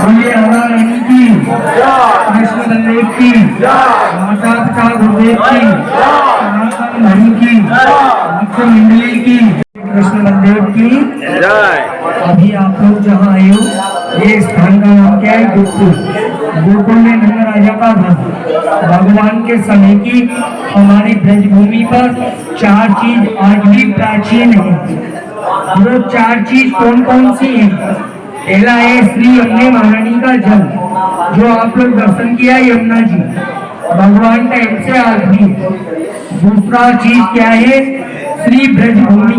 बोलिए राधा रानी की, कृष्ण बलदेव की, माता पिता गुरुदेव की, सनातन धर्म की, भक्त मंडली की, कृष्ण बलदेव की जय। अभी आप लोग जहाँ आए हो, ये स्थान का नाम क्या है? गोकुल। गोकुल में नंद राजा का घर। भगवान के समय की हमारी ब्रजभूमि पर चार चीज आज भी प्राचीन है। वो चार चीज कौन कौन सी है? पहला है श्री यमुना महारानी का जल, जो आप लोग दर्शन किया यमुना जी, भगवान टाइम से आज भी। दूसरा चीज क्या है? श्री ब्रजभूमि,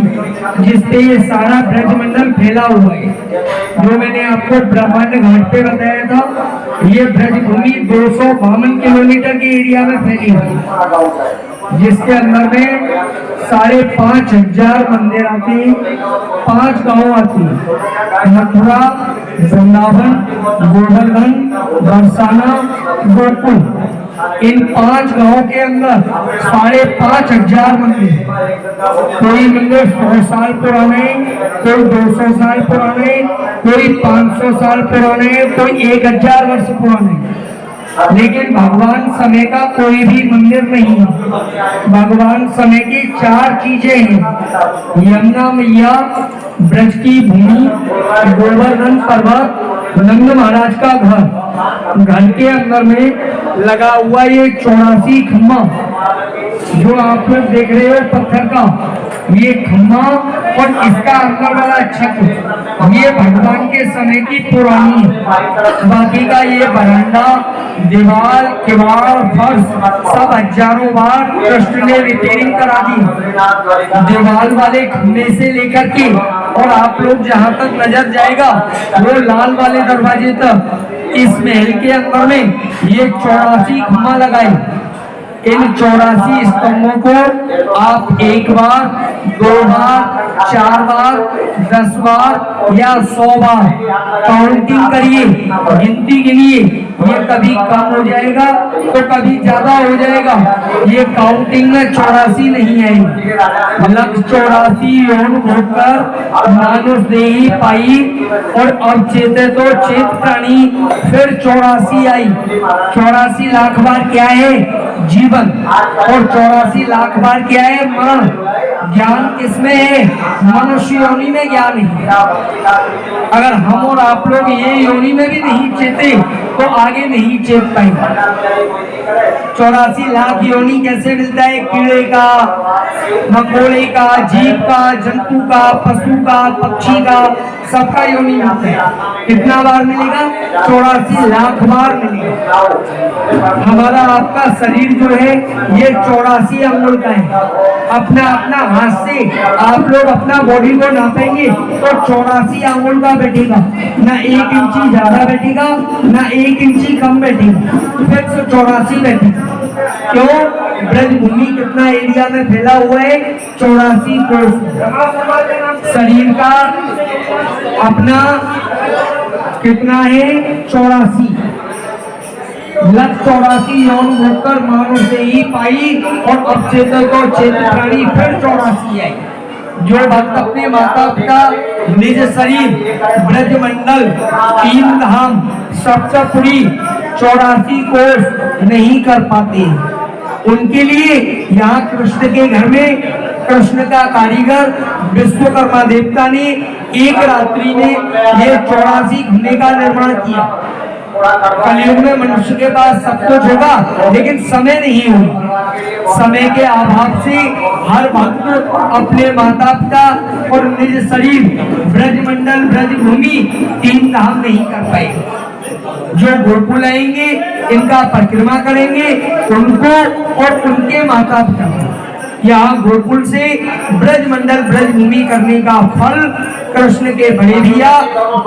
जिसपे ये सारा ब्रजमंडल फैला हुआ है। जो मैंने आपको ब्रह्मांड घाट पे बताया था, ये ब्रजभूमि 252 किलोमीटर के एरिया में फैली हुई है, जिसके अंदर में 5,500 मंदिर आते हैं, 5 गांव आते हैं: मथुरा, वृंदावन, गोवर्धन, बरसाना, गोकुल। इन 5 गांवों के अंदर 5,500 मंदिर। कोई मंदिर 100 साल पुराने, कोई 200 साल पुराने, कोई 500 साल पुराने, कोई 1000 वर्ष पुराने। लेकिन भगवान समय का कोई भी मंदिर नहीं है। भगवान समय की 4 चीजें हैं: यमुना मैया, ब्रज की भूमि, गोवर्धन पर्वत, नंद महाराज का घर। घर के अंदर में लगा हुआ ये 84 खम्मा, जो आप लोग देख रहे हो पत्थर का, ये खम्मा और इसका अंदर वाला छत, ये भगवान के समय की पुरानी है। बाकी का ये बरामदा, दीवार, किवाड़, फर्श सब हजारों बार कृष्ण ने रिपेयरिंग करा दी। दीवार वाले खम्भे से लेकर के और आप लोग जहाँ तक नजर जाएगा वो लाल वाले दरवाजे तक, इस महल के अंदर में ये 84 खम्भा लगाए। इन 84 स्तंभों को आप 1 बार, 2 बार, 4 बार, 10 बार या 100 बार काउंटिंग करिए, गिनती गिनिए। ये कभी कम हो जाएगा तो कभी ज्यादा हो जाएगा। ये काउंटिंग में 84 नहीं आएगी। 184 योन भोगकर मानुष देही पाई, और अब चेते तो चेत प्राणी, फिर 84 आई। 84 लाख बार क्या है? जीवन। और 84 लाख बार क्या है? मरण। ज्ञान किसमें है? मनुष्य योनि में ज्ञान है। अगर हम और आप लोग ये योनि में भी नहीं चेते तो आगे नहीं चेत पाएंगे। 84 लाख योनि कैसे मिलता है? कीड़े का, मकोड़े का, जीव का, जंतु का, पशु का, पक्षी का, सबका योनि मिलता है। कितना बार मिलेगा? 84 लाख बार मिलेगा। हमारा आपका शरीर जो है ये 84 अंगुल का है। अपना अपना हाथ से आप लोग अपना बॉडी को नापेंगे तो 84 अंगुल का बैठेगा, ना 1 इंची ज्यादा बैठेगा, ना 1 इंची कम बैठेगा, फिक्स 84 बैठेगा। क्यों? ब्रजभूमि कितना एरिया में फैला हुआ है? 84 कोष। शरीर का अपना कितना है? 84। 184 यौन भोगकर मानव से ही पाई, और अब चेतन को चेत प्राणी फिर 84 आई। जो भक्त अपने माता पिता, निज शरीर, ब्रजमंडल, 3 धाम, सप्तपुरी, 84 कोष नहीं कर पाते, उनके लिए यहाँ कृष्ण के घर में कृष्ण का कारीगर विश्वकर्मा देवता ने एक रात्रि में ये 84 घुने का निर्माण किया। कलयुग में मनुष्य के पास सब कुछ होगा, लेकिन समय नहीं होगा। समय के अभाव से हर भक्त अपने माता पिता और निज शरीर, ब्रजमंडल, ब्रजभूमि, 3 धाम नहीं कर पाएंगे। जो गोकुल आएंगे, इनका परिक्रमा करेंगे, उनको और उनके माता पिता, यहाँ गोकुल से ब्रजमंडल, ब्रजभूमि करने का फल कृष्ण के बड़े भैया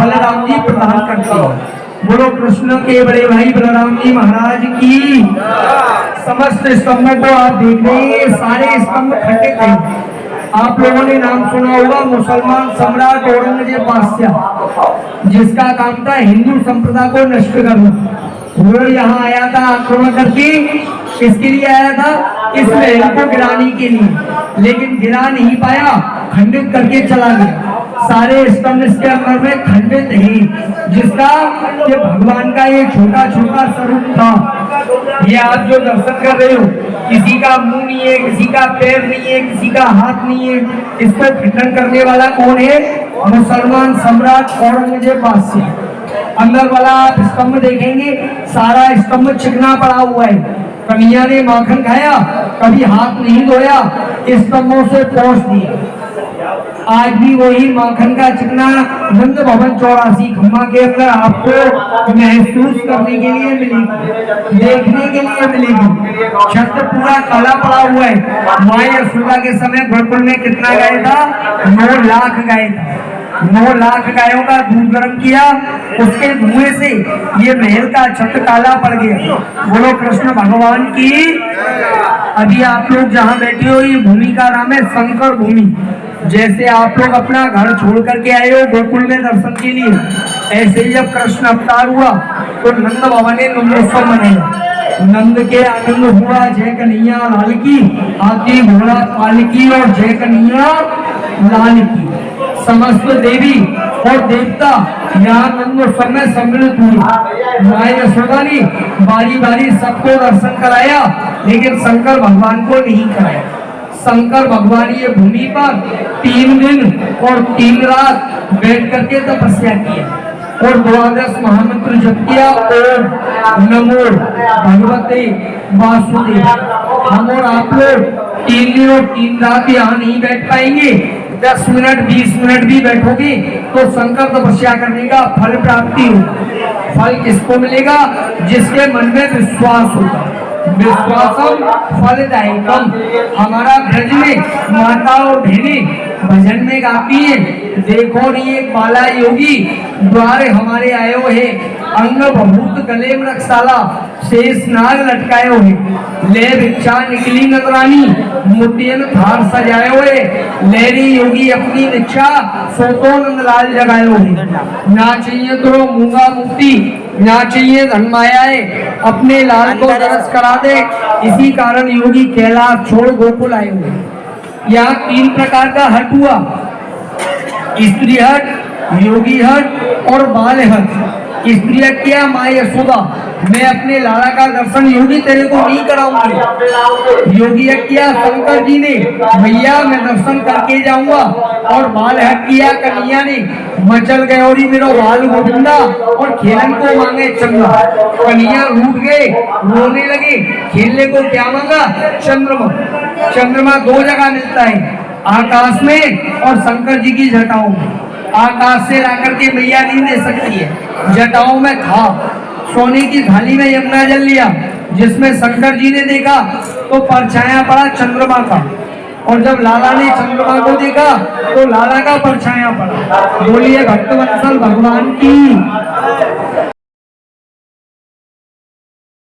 बलराम जी प्रदान करते हैं। बोलो कृष्ण के बड़े भाई बलराम जी महाराज की। समस्त स्तंभों को आप देख रहे हैं, सारे स्तंभ खंडित हैं। आप लोगों ने नाम सुना होगा मुसलमान सम्राट औरंगजेब बादशाह, जिसका काम था हिंदू संप्रदाय को नष्ट करना। वो यहाँ आया था आक्रमण करके। किसके लिए आया था? इस महल को गिराने के लिए, लेकिन गिरा नहीं पाया, खंडित करके चला गया। सारे स्तंभ इसके अंदर में खंडित है, जिसका ये भगवान का ये छोटा छोटा स्वरूप था। ये आप जो दर्शन कर रहे हो, किसी का मुंह नहीं है, किसी का पैर नहीं है, किसी का हाथ नहीं है। इस पर खंडन करने वाला कौन है? मुसलमान सम्राट औरंगजेब बादशाह। अंदर वाला आप स्तंभ देखेंगे, सारा स्तंभ चिकना पड़ा हुआ है। कन्हैया ने माखन खाया, कभी हाथ नहीं धोया, स्तंभों से पोंछ दिया। आज भी वही माखन का चिकना नंद भवन 84 खम्मा के अंदर आपको महसूस करने के लिए मिलेगी, देखने के लिए मिलेगी। छत पूरा काला पड़ा हुआ है। माँ यशोदा के समय गोकुल में कितना गाय था? 9 लाख गाय था। 9 लाख गायों का दूध गर्म किया, उसके धुएं से ये महल का छत काला पड़ गया। बोलो कृष्ण भगवान की। अभी आप लोग जहाँ बैठे हो, ये भूमि का नाम है शंकर भूमि। जैसे आप लोग अपना घर छोड़ करके आए हो गोकुल में दर्शन के लिए, ऐसे ही जब कृष्ण अवतार हुआ तो नंद भवन ने नंदोत्सव मनाया। नंद के आनंद हुआ, जय कन्हैया लाल की, हाथी घोड़ा पाल की और जय कन्हैया लाल की। समस्त देवी और देवता यहाँ नंदोत्सव में सम्मिलित हुए। माँ यशोदा ने बारी बारी सबको दर्शन कराया, लेकिन शंकर भगवान को नहीं कराया। शंकर भगवान ये भूमि पर 3 दिन और 3 रात बैठ करके तपस्या किया और 12 महामंत्र जप किया। ओम नमो भगवते वासुदेव। हम और आप लोग 3 दिन और 3 रात यहाँ नहीं बैठ पाएंगे। 10 मिनट 20 मिनट भी बैठोगे तो शंकर तपस्या करने का फल प्राप्ति होगा। फल किसको मिलेगा? जिसके मन में विश्वास होगा। विश्वासम फलदायकम। हमारा ब्रज में माता और बहनें भजन में गाती है, देखो नहीं एक बाला योगी द्वारे हमारे आयो है, अंग बहुत गले में रखसाला, शेष नाग लटकायो है। ले भिक्षा निकली नगरानी, मुटियन थार सजायो है। लेरी योगी अपनी दीक्षा, सोतो नंदलाल जगायो है। ना चाहिए तो मूंगा मुक्ति, ना चाहिए धन मायाए, अपने लाल को दरस करा दे। इसी कारण योगी कैलाश छोड़ गोकुल आए हुए। यहाँ 3 प्रकार का हट हुआ, स्त्री हट, योगी हट और बाल हट। स्त्री हट किया माँ यशोदा, मैं अपने लाला का दर्शन योगी तेरे को नहीं कराऊंगी। योगी हट किया शंकर जी ने, भैया मैं दर्शन करके जाऊंगा। और बाल हट किया कन्हैया ने, मचल गए और मेरो बाल गोविंदा और खेलन को मांगे चंद्रमा। कन्हैया रूठ गए, रोने लगे। खेलने को क्या मांगा? चंद्रमा। चंद्रमा 2 जगह मिलता है, आकाश में और शंकर जी की जटाओं में। आकाश से लाकर के मैया नहीं दे सकती है, जटाओं में था। सोने की थाली में यमुना जल लिया, जिसमें शंकर जी ने देखा तो परछाया पड़ा चंद्रमा का, और जब लाला ने चंद्रमा को देखा तो लाला का परछाया पड़ा। बोलिए भक्तवत्सल भगवान की।